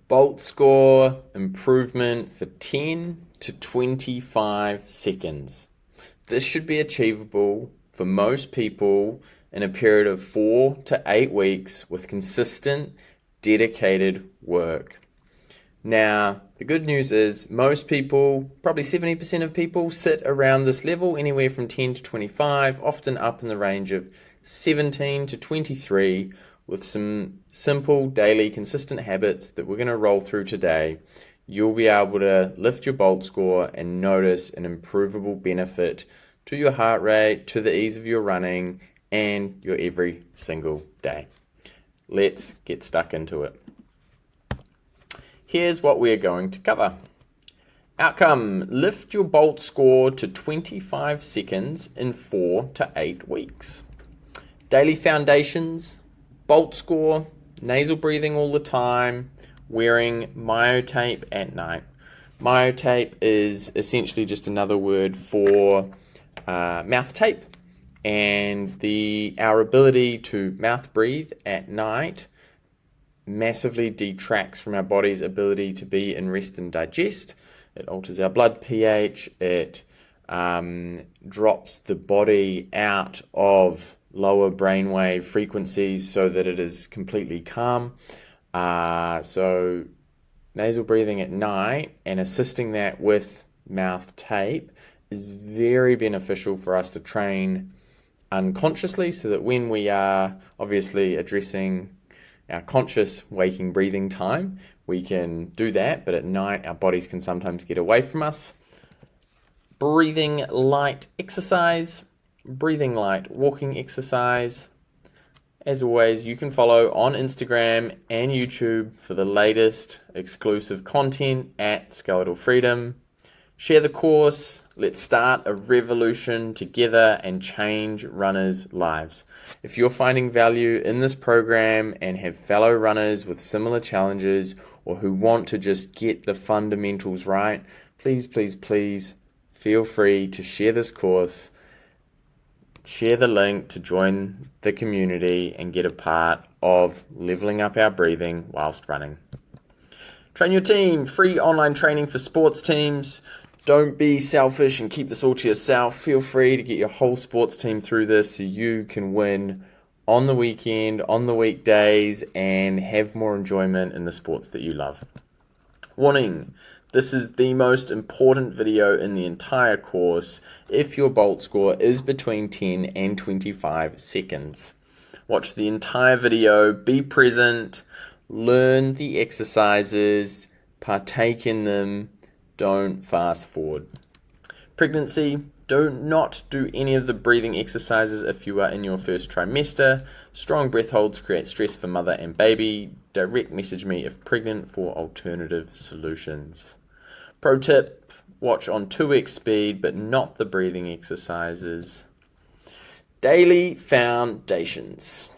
Bolt score improvement for 10 to 25 seconds. This should be achievable for most people in a period of 4 to 8 weeks with consistent, dedicated work. Now, the good news is most people, probably 70% of people, sit around this level, anywhere from 10 to 25, often up in the range of 17 to 23, with some simple, daily, consistent habits that we're going to roll through today. You'll be able to lift your Bolt score and notice an improvable benefit to your heart rate, to the ease of your running, and your every single day. Let's get stuck into it. Here's what we're going to cover. Outcome: lift your Bolt score to 25 seconds in 4 to 8 weeks. Daily foundations: Bolt score, nasal breathing all the time, wearing myotape at night. Myotape is essentially just another word for mouth tape, and our ability to mouth breathe at night massively detracts from our body's ability to be in rest and digest. It alters our blood pH, it drops the body out of lower brainwave frequencies so that it is completely calm. So nasal breathing at night and assisting that with mouth tape is very beneficial for us to train unconsciously, so that when we are obviously addressing our conscious waking breathing time, we can do that, but at night our bodies can sometimes get away from us. Breathing light exercise, breathing light walking exercise. As always, you can follow on Instagram and YouTube for the latest exclusive content at Skeletal Freedom. Share the course. Let's start a revolution together and change runners' lives. If you're finding value in this program and have fellow runners with similar challenges, or who want to just get the fundamentals right, please feel free to share this course. Share the link to join the community and get a part of leveling up our breathing whilst running. Train your team. Free online training for sports teams. Don't be selfish and keep this all to yourself. Feel free to get your whole sports team through this so you can win on the weekend, on the weekdays, and have more enjoyment in the sports that you love. Warning: this is the most important video in the entire course if your Bolt score is between 10 and 25 seconds. Watch the entire video, be present, learn the exercises, partake in them. Don't fast forward. Pregnancy: do not do any of the breathing exercises if you are in your first trimester. Strong breath holds create stress for mother and baby. Direct message me if pregnant for alternative solutions. Pro tip: watch on 2x speed, but not the breathing exercises. Daily foundations.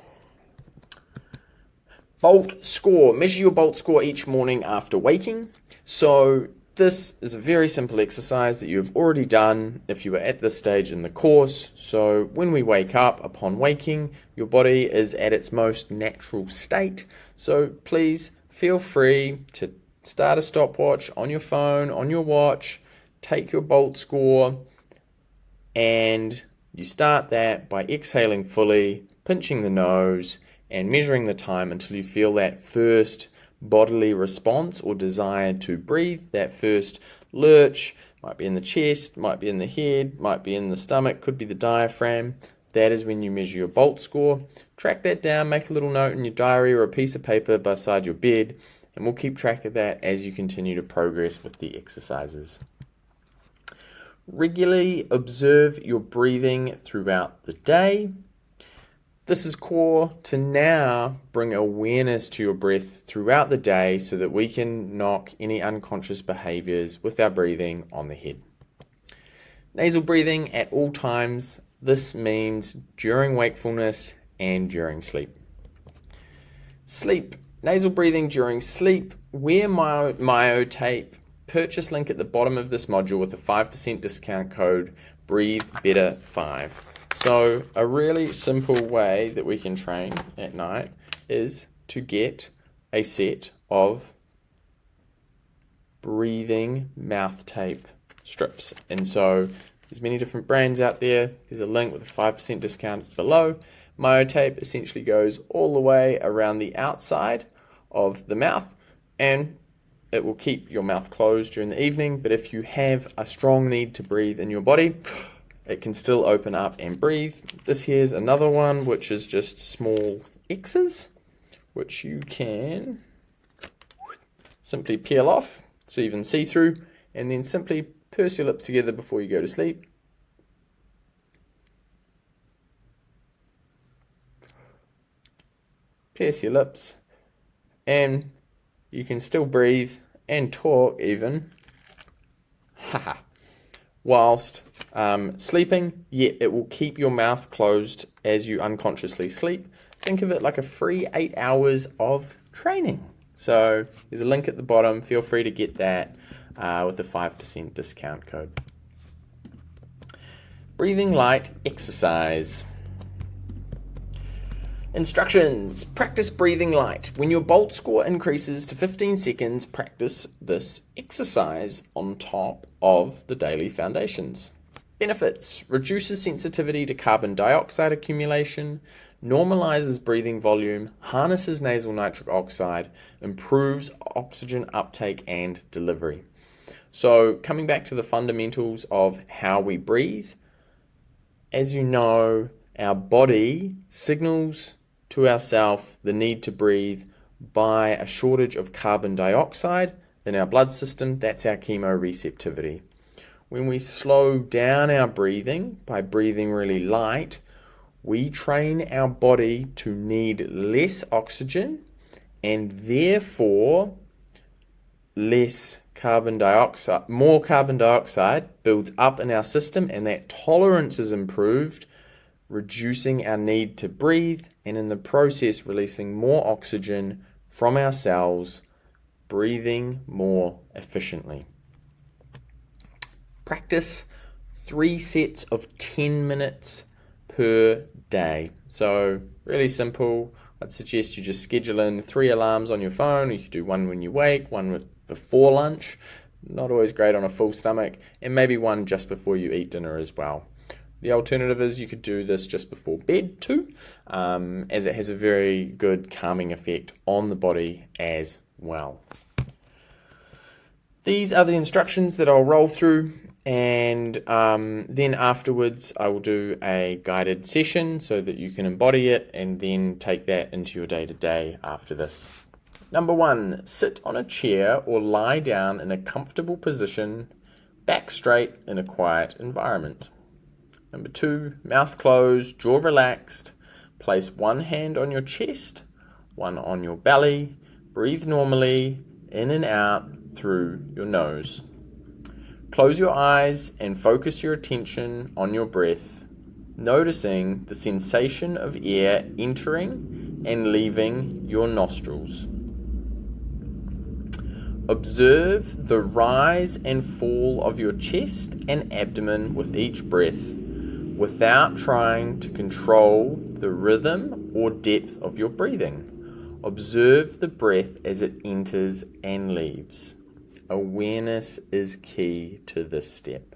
Bolt score. Measure your Bolt score each morning after waking. So this is a very simple exercise that you've already done if you were at this stage in the course. So when we wake up, upon waking, your body is at its most natural state. So please feel free to start a stopwatch on your phone, on your watch, take your Bolt score, and you start that by exhaling fully, pinching the nose, and measuring the time until you feel that first bodily response or desire to breathe, that first lurch. Might be in the chest, might be in the head, might be in the stomach, could be the diaphragm. That is when you measure your Bolt score. Track that down, make a little note in your diary or a piece of paper beside your bed, and we'll keep track of that as you continue to progress with the exercises. Regularly observe your breathing throughout the day. This is core to now bring awareness to your breath throughout the day so that we can knock any unconscious behaviors with our breathing on the head. Nasal breathing at all times. This means during wakefulness and during sleep. Sleep. Nasal breathing during sleep. Wear myotape. Purchase link at the bottom of this module with a 5% discount code BREATHE5. So a really simple way that we can train at night is to get a set of breathing mouth tape strips. And so there's many different brands out there. There's a link with a 5% discount below. MyoTape essentially goes all the way around the outside of the mouth, and it will keep your mouth closed during the evening. But if you have a strong need to breathe in your body, it can still open up and breathe. This here's another one, which is just small X's, which you can simply peel off so you can see through, and then simply purse your lips together before you go to sleep. Pierce your lips, and you can still breathe and talk even whilst sleeping, yet it will keep your mouth closed as you unconsciously sleep. Think of it like a free 8 hours of training. So there's a link at the bottom. Feel free to get that with a 5% discount code. Breathing light exercise. Instructions. Practice breathing light. When your BOLT score increases to 15 seconds, practice this exercise on top of the daily foundations. Benefits. Reduces sensitivity to carbon dioxide accumulation, normalizes breathing volume, harnesses nasal nitric oxide, improves oxygen uptake and delivery. So coming back to the fundamentals of how we breathe, as you know, our body signals to ourselves the need to breathe by a shortage of carbon dioxide in our blood system. That's our chemoreceptivity. When we slow down our breathing by breathing really light, we train our body to need less oxygen, and therefore less carbon dioxide, more carbon dioxide builds up in our system, and that tolerance is improved, reducing our need to breathe, and in the process releasing more oxygen from our cells, breathing more efficiently. Practice 3 sets of 10 minutes per day. So really simple. I'd suggest you just schedule in 3 alarms on your phone. You could do one when you wake, one before lunch, not always great on a full stomach, and maybe one just before you eat dinner as well. The alternative is you could do this just before bed too, as it has a very good calming effect on the body as well. These are the instructions that I'll roll through, and then afterwards I will do a guided session so that you can embody it and then take that into your day-to-day after this. Number 1, sit on a chair or lie down in a comfortable position, back straight in a quiet environment. Number 2, mouth closed, jaw relaxed. Place one hand on your chest, one on your belly. Breathe normally, in and out through your nose. Close your eyes and focus your attention on your breath, noticing the sensation of air entering and leaving your nostrils. Observe the rise and fall of your chest and abdomen with each breath, without trying to control the rhythm or depth of your breathing. Observe the breath as it enters and leaves. Awareness is key to this step.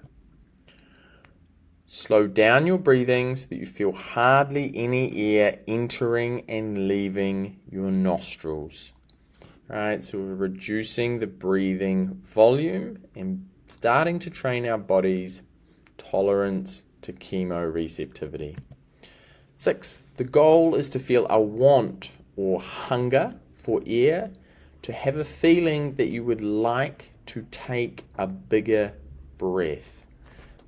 Slow down your breathing so that you feel hardly any air entering and leaving your nostrils. Right, so we're reducing the breathing volume and starting to train our body's tolerance to chemoreceptivity. 6, the goal is to feel a want or hunger for air, to have a feeling that you would like to take a bigger breath.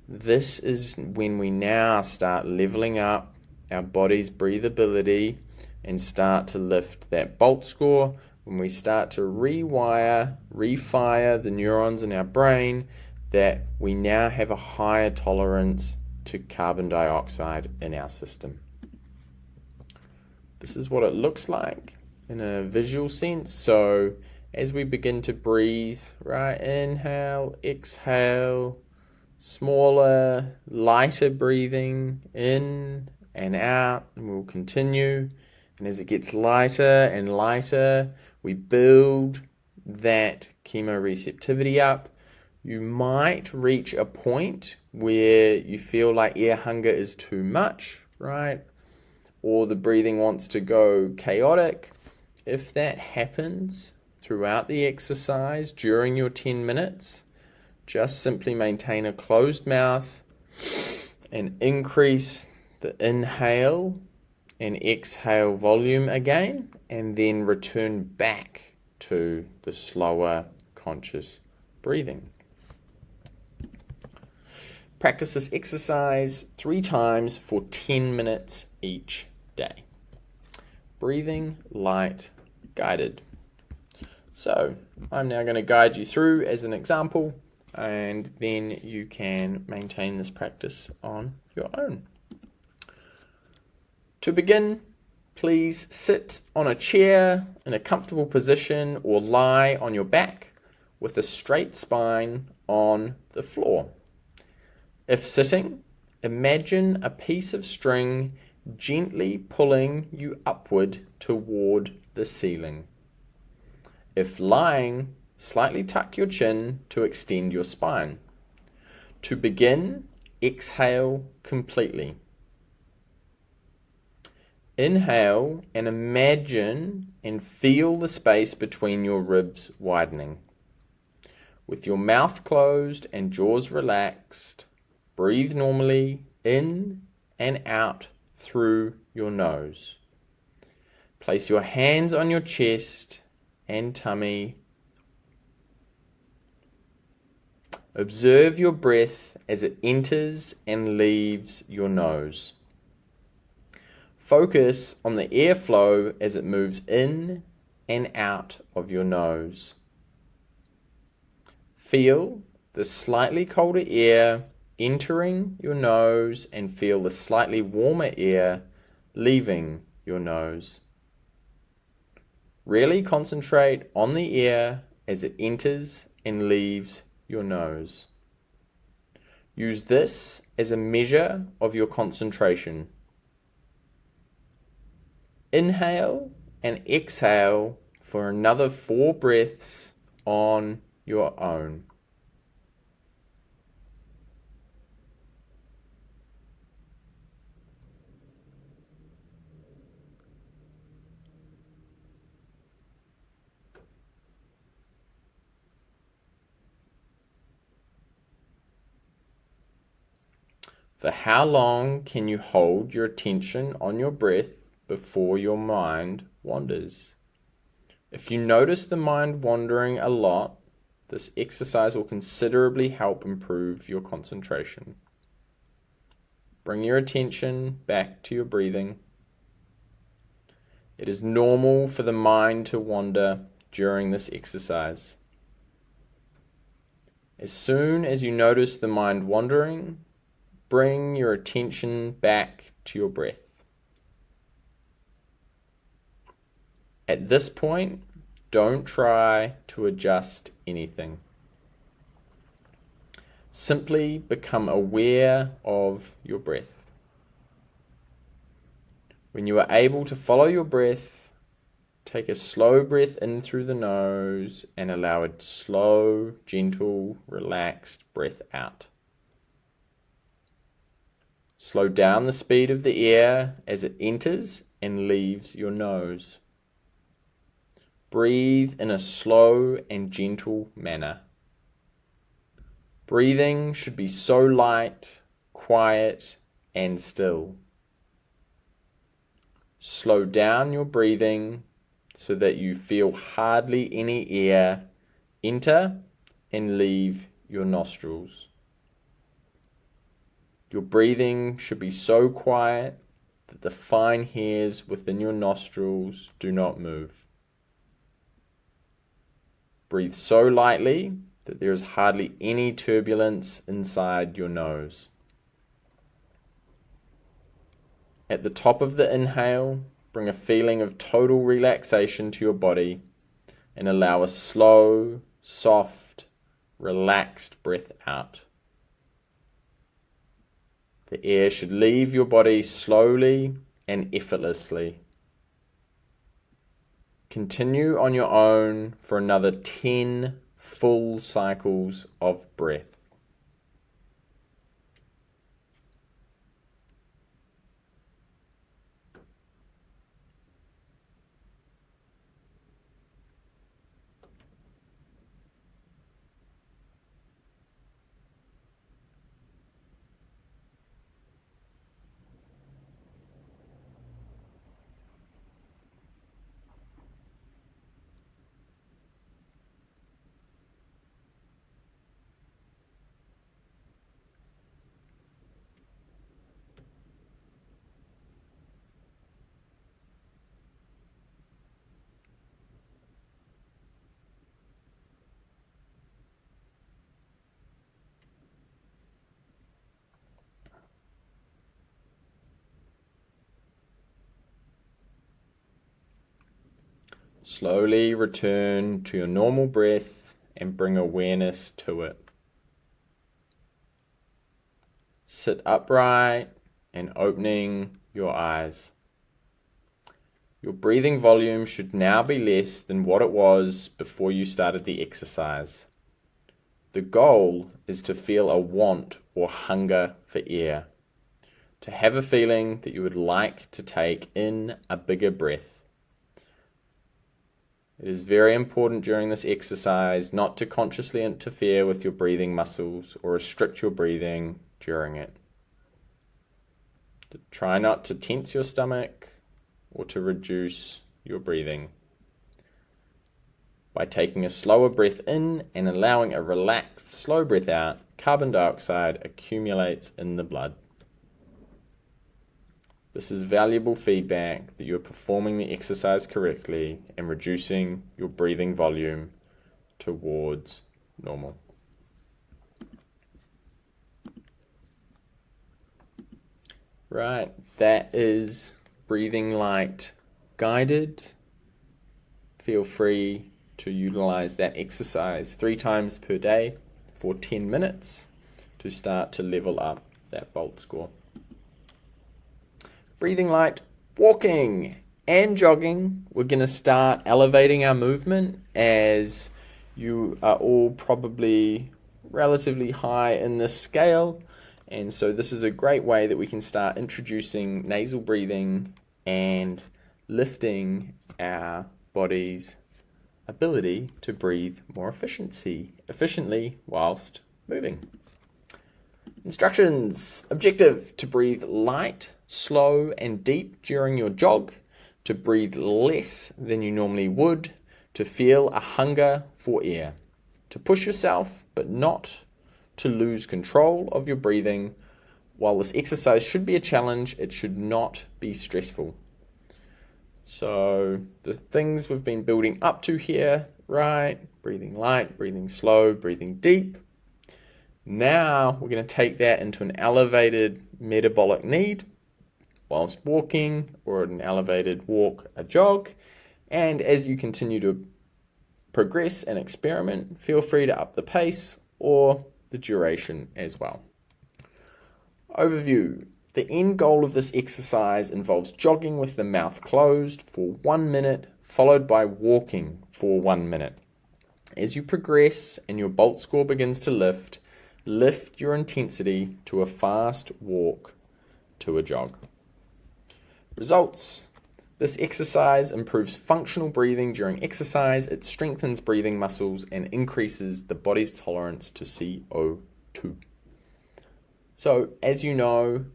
This is when we now start leveling up our body's breathability and start to lift that BOLT score, when we start to refire the neurons in our brain, that we now have a higher tolerance to carbon dioxide in our system. This is what it looks like in a visual sense. So as we begin to breathe, right, inhale, exhale, smaller, lighter breathing in and out, and we'll continue. And as it gets lighter and lighter, we build that chemoreceptivity up. You might reach a point where you feel like air hunger is too much, right? Or the breathing wants to go chaotic. If that happens throughout the exercise during your 10 minutes, just simply maintain a closed mouth and increase the inhale and exhale volume again, and then return back to the slower conscious breathing. Practice this exercise 3 times for 10 minutes each day. Breathing, light, guided. So I'm now going to guide you through as an example, and then you can maintain this practice on your own. To begin, please sit on a chair in a comfortable position or lie on your back with a straight spine on the floor. If sitting, imagine a piece of string gently pulling you upward toward the ceiling. If lying, slightly tuck your chin to extend your spine. To begin, exhale completely. Inhale and imagine and feel the space between your ribs widening. With your mouth closed and jaws relaxed, breathe normally in and out through your nose. Place your hands on your chest and tummy. Observe your breath as it enters and leaves your nose. Focus on the airflow as it moves in and out of your nose. Feel the slightly colder air entering your nose and feel the slightly warmer air leaving your nose. Really concentrate on the air as it enters and leaves your nose. Use this as a measure of your concentration. Inhale and exhale for another 4 breaths on your own. For how long can you hold your attention on your breath before your mind wanders? If you notice the mind wandering a lot, this exercise will considerably help improve your concentration. Bring your attention back to your breathing. It is normal for the mind to wander during this exercise. As soon as you notice the mind wandering, bring your attention back to your breath. At this point, don't try to adjust anything. Simply become aware of your breath. When you are able to follow your breath, take a slow breath in through the nose and allow a slow, gentle, relaxed breath out. Slow down the speed of the air as it enters and leaves your nose. Breathe in a slow and gentle manner. Breathing should be so light, quiet, and still. Slow down your breathing so that you feel hardly any air enter and leave your nostrils. Your breathing should be so quiet that the fine hairs within your nostrils do not move. Breathe so lightly that there is hardly any turbulence inside your nose. At the top of the inhale, bring a feeling of total relaxation to your body and allow a slow, soft, relaxed breath out. The air should leave your body slowly and effortlessly. Continue on your own for another 10 full cycles of breath. Slowly return to your normal breath and bring awareness to it. Sit upright and opening your eyes. Your breathing volume should now be less than what it was before you started the exercise. The goal is to feel a want or hunger for air, to have a feeling that you would like to take in a bigger breath. It is very important during this exercise not to consciously interfere with your breathing muscles or restrict your breathing during it. Try not to tense your stomach or to reduce your breathing. By taking a slower breath in and allowing a relaxed, slow breath out, carbon dioxide accumulates in the blood. This is valuable feedback that you are performing the exercise correctly and reducing your breathing volume towards normal. Right, that is breathing light guided. Feel free to utilize that exercise 3 times per day for 10 minutes to start to level up that BOLT score. Breathing light, walking and jogging. We're going to start elevating our movement, as you are all probably relatively high in this scale. And so this is a great way that we can start introducing nasal breathing and lifting our body's ability to breathe more efficiently whilst moving. Instructions. Objective: to breathe light, slow and deep during your jog, to breathe less than you normally would, to feel a hunger for air, to push yourself but not to lose control of your breathing. While this exercise should be a challenge, it should not be stressful. So the things we've been building up to here, right? Breathing light, breathing slow, breathing deep. Now we're going to take that into an elevated metabolic need whilst walking, or an elevated walk, a jog. And as you continue to progress and experiment, feel free to up the pace or the duration as well. Overview. The end goal of this exercise involves jogging with the mouth closed for 1 minute, followed by walking for 1 minute. As you progress and your BOLT score begins to lift your intensity to a fast walk to a jog. Results. This exercise improves functional breathing during exercise. It strengthens breathing muscles and increases the body's tolerance to CO2. So, as you know,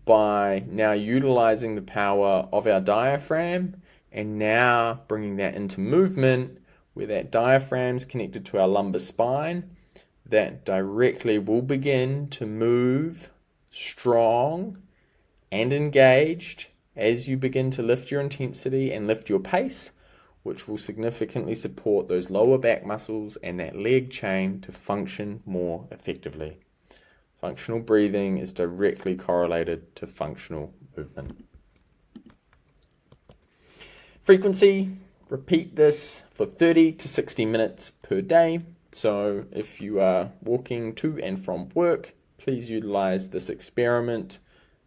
by now utilizing the power of our diaphragm and now bringing that into movement, where that diaphragm is connected to our lumbar spine, that directly will begin to move strong and engaged as you begin to lift your intensity and lift your pace, which will significantly support those lower back muscles and that leg chain to function more effectively. Functional breathing is directly correlated to functional movement. Frequency, repeat this for 30 to 60 minutes per day. So if you are walking to and from work, please utilize this experiment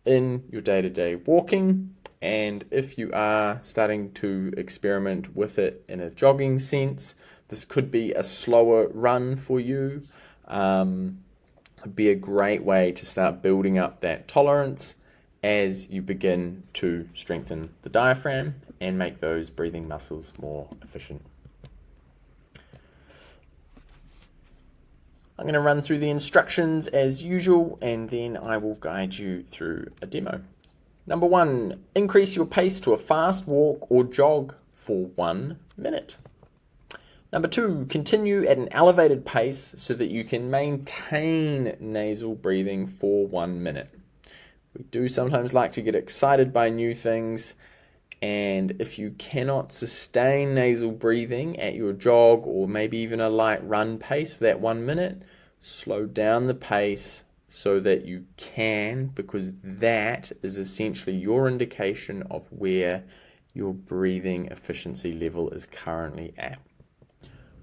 in your day-to-day walking. And if you are starting to experiment with it in a jogging sense, this could be a slower run for you. Would be a great way to start building up that tolerance as you begin to strengthen the diaphragm and make those breathing muscles more efficient. I'm going to run through the instructions as usual, and then I will guide you through a demo. Number 1, increase your pace to a fast walk or jog for 1 minute. Number 2, continue at an elevated pace so that you can maintain nasal breathing for 1 minute. We do sometimes like to get excited by new things, and if you cannot sustain nasal breathing at your jog or maybe even a light run pace for that 1 minute, slow down the pace so that you can, because that is essentially your indication of where your breathing efficiency level is currently at.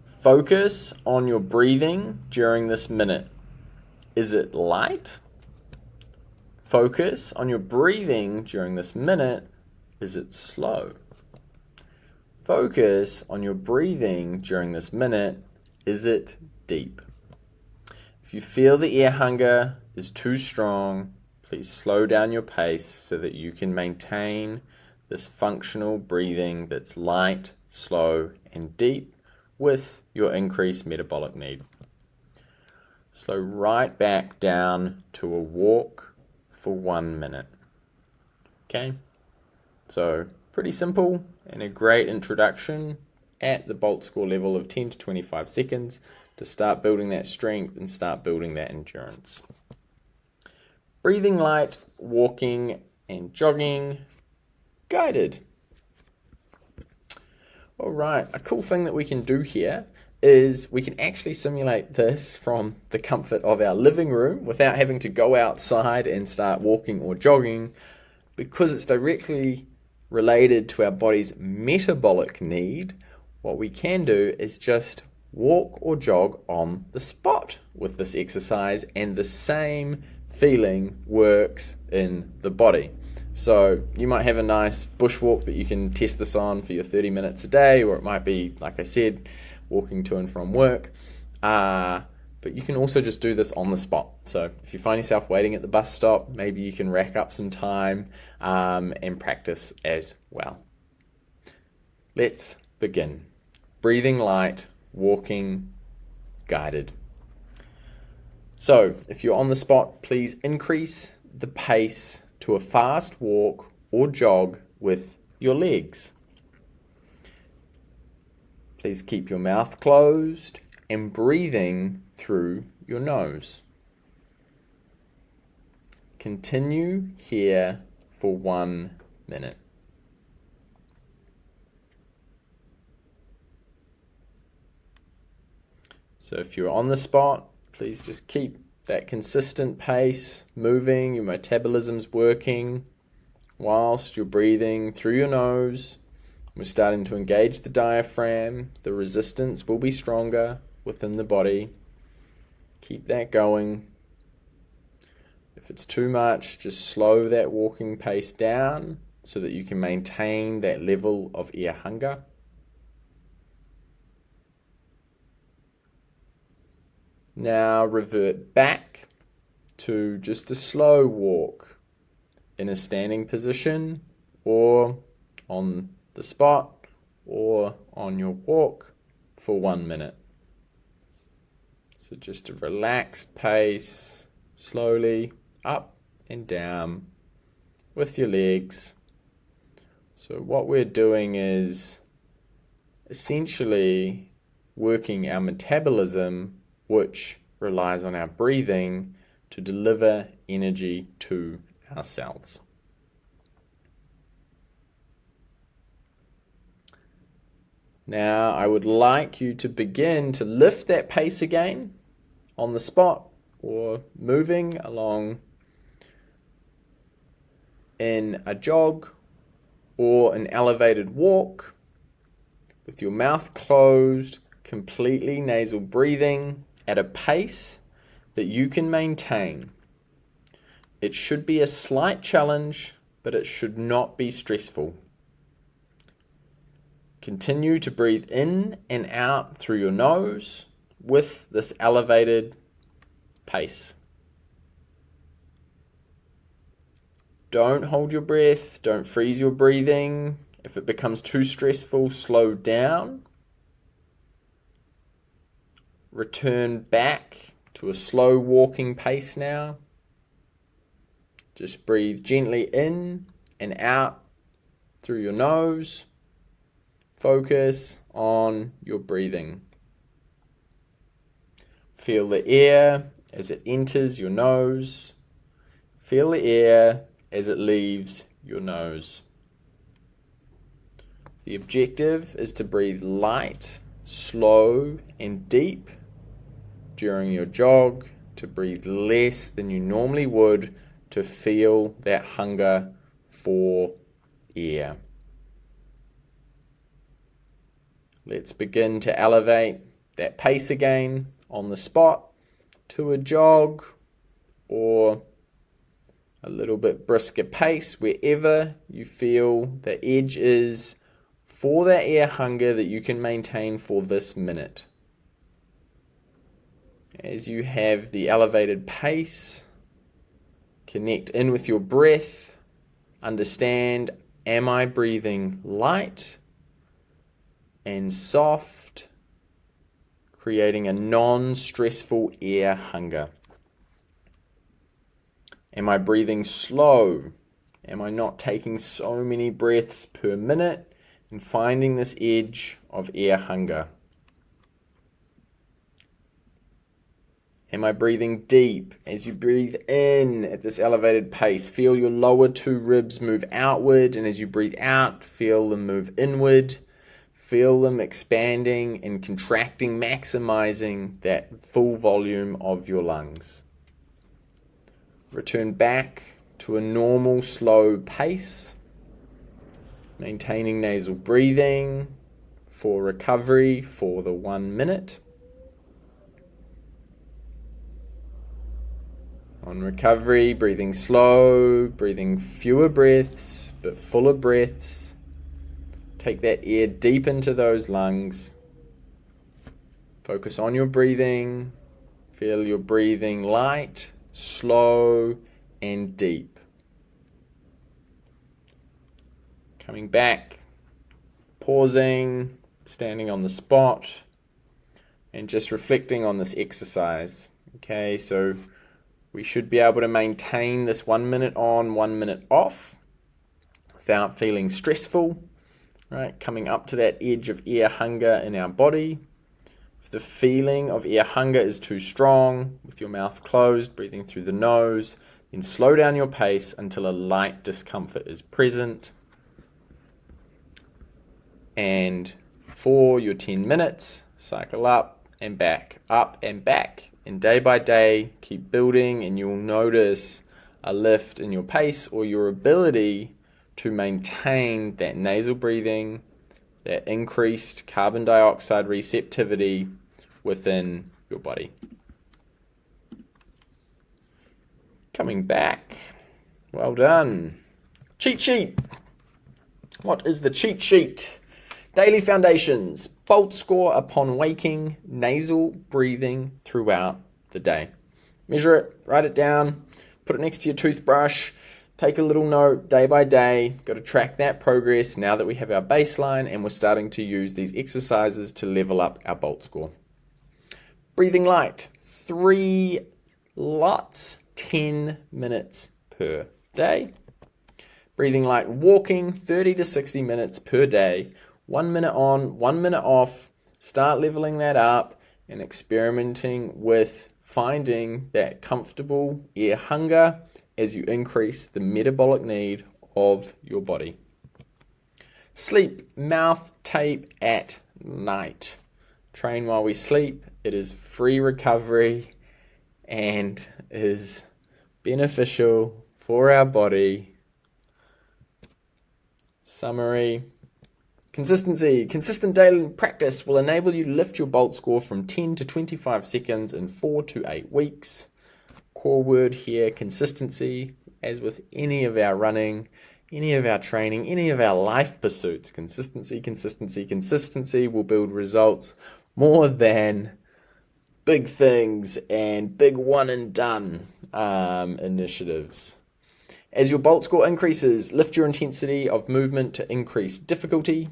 Focus on your breathing during this minute. Is it light? Focus on your breathing during this minute. Is it slow? Focus on your breathing during this minute. Is it deep? If you feel the air hunger is too strong, please slow down your pace so that you can maintain this functional breathing that's light, slow, and deep with your increased metabolic need. Slow right back down to a walk for 1 minute. Okay, so pretty simple and a great introduction at the BOLT score level of 10 to 25 seconds to start building that strength and start building that endurance. Breathing light, walking and jogging, guided. All right, a cool thing that we can do here is we can actually simulate this from the comfort of our living room without having to go outside and start walking or jogging, because it's directly related to our body's metabolic need. What we can do is just walk or jog on the spot with this exercise, and the same feeling works in the body. So you might have a nice bushwalk that you can test this on for your 30 minutes a day, or it might be, like I said, walking to and from work. But you can also just do this on the spot. So if you find yourself waiting at the bus stop, maybe you can rack up some time and practice as well. Let's begin. Breathing light, walking, guided. So if you're on the spot, please increase the pace to a fast walk or jog with your legs. Please keep your mouth closed and breathing through your nose. Continue here for 1 minute. So if you're on the spot, please just keep that consistent pace moving, your metabolism's working whilst you're breathing through your nose. We're starting to engage the diaphragm. The resistance will be stronger within the body. Keep that going. If it's too much, just slow that walking pace down so that you can maintain that level of air hunger. Now revert back to just a slow walk in a standing position or on the spot or on your walk for 1 minute. So just a relaxed pace, slowly up and down with your legs. So what we're doing is essentially working our metabolism, which relies on our breathing to deliver energy to our cells. Now, I would like you to begin to lift that pace again on the spot or moving along in a jog or an elevated walk with your mouth closed, completely nasal breathing at a pace that you can maintain. It should be a slight challenge but it should not be stressful. Continue to breathe in and out through your nose with this elevated pace. Don't hold your breath, don't freeze your breathing. If it becomes too stressful, slow down. Return back to a slow walking pace now. Just breathe gently in and out through your nose. Focus on your breathing. Feel the air as it enters your nose. Feel the air as it leaves your nose. The objective is to breathe light, slow, and deep during your jog, to breathe less than you normally would, to feel that hunger for air. Let's begin to elevate that pace again on the spot to a jog or a little bit brisker pace, wherever you feel the edge is for that air hunger that you can maintain for this minute. As you have the elevated pace, connect in with your breath. Understand, am I breathing light and soft, creating a non-stressful air hunger? Am I breathing slow? Am I not taking so many breaths per minute and finding this edge of air hunger? Am I breathing deep? As you breathe in at this elevated pace, feel your lower two ribs move outward, and as you breathe out, feel them move inward. Feel them expanding and contracting, maximizing that full volume of your lungs. Return back to a normal slow pace, maintaining nasal breathing for recovery for the 1 minute. On recovery, breathing slow, breathing fewer breaths, but fuller breaths. Take that air deep into those lungs. Focus on your breathing. Feel your breathing light, slow, and deep. Coming back, pausing, standing on the spot, and just reflecting on this exercise. Okay, so we should be able to maintain this 1 minute on, 1 minute off without feeling stressful, right? Coming up to that edge of air hunger in our body. If the feeling of air hunger is too strong, with your mouth closed, breathing through the nose, then slow down your pace until a light discomfort is present. And for your 10 minutes, cycle up and back, and day by day, keep building, and you'll notice a lift in your pace or your ability to maintain that nasal breathing, that increased carbon dioxide receptivity within your body. Coming back. Well done. Cheat sheet. What is the cheat sheet? Daily foundations. Bolt score upon waking, nasal breathing throughout the day. Measure it, write it down, put it next to your toothbrush, take a little note day by day. Got to track that progress now that we have our baseline and we're starting to use these exercises to level up our Bolt score. Breathing light, 3 lots, 10 minutes per day. Breathing light walking, 30 to 60 minutes per day. 1 minute on, 1 minute off. Start leveling that up and experimenting with finding that comfortable air hunger as you increase the metabolic need of your body. Sleep, mouth tape at night. Train while we sleep. It is free recovery and is beneficial for our body. Summary. Consistency. Consistent daily practice will enable you to lift your Bolt score from 10 to 25 seconds in 4 to 8 weeks. Core word here, consistency. As with any of our running, any of our training, any of our life pursuits. Consistency, consistency, consistency will build results more than big things and big one and done initiatives. As your bolt score increases, lift your intensity of movement to increase difficulty.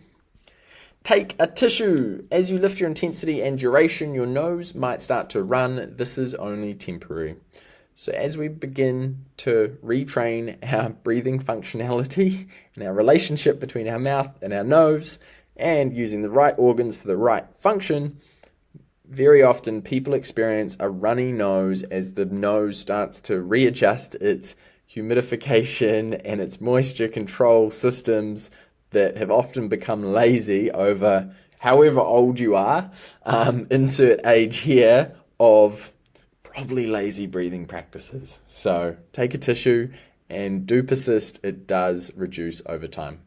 Take a tissue. As you lift your intensity and duration, your nose might start to run. This is only temporary. So as we begin to retrain our breathing functionality and our relationship between our mouth and our nose and using the right organs for the right function, very often people experience a runny nose as the nose starts to readjust its humidification and its moisture control systems that have often become lazy over however old you are. Insert age here of probably lazy breathing practices. So take a tissue and do persist. It does reduce over time.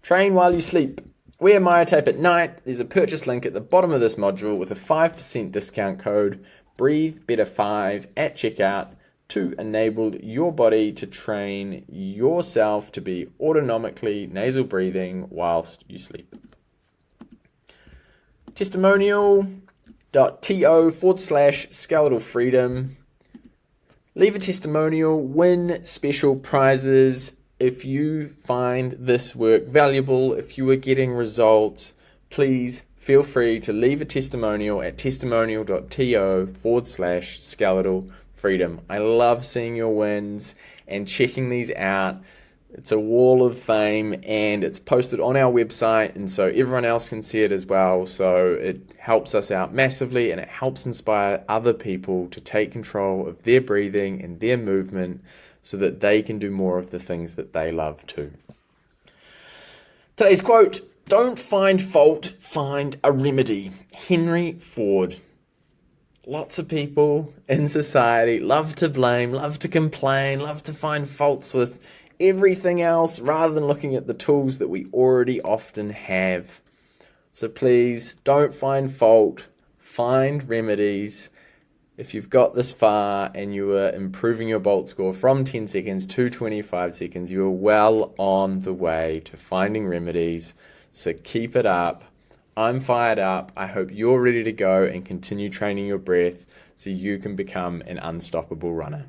Train while you sleep. Wear myotape at night. There's a purchase link at the bottom of this module with a 5% discount code BreatheBetter5 at checkout to enable your body to train yourself to be autonomically nasal breathing whilst you sleep. Testimonial.to/skeletal freedom. Leave a testimonial, win special prizes. If you find this work valuable, if you are getting results, please feel free to leave a testimonial at testimonial.to/skeletal freedom. I love seeing your wins and checking these out. It's a wall of fame and it's posted on our website, and so everyone else can see it as well. So it helps us out massively and it helps inspire other people to take control of their breathing and their movement so that they can do more of the things that they love too. Today's quote: "Don't find fault, find a remedy." Henry Ford. Lots of people in society love to blame, love to complain, love to find faults with everything else rather than looking at the tools that we already often have. So please don't find fault, find remedies. If you've got this far and you are improving your bolt score from 10 seconds to 25 seconds, you are well on the way to finding remedies. So keep it up. I'm fired up. I hope you're ready to go and continue training your breath so you can become an unstoppable runner.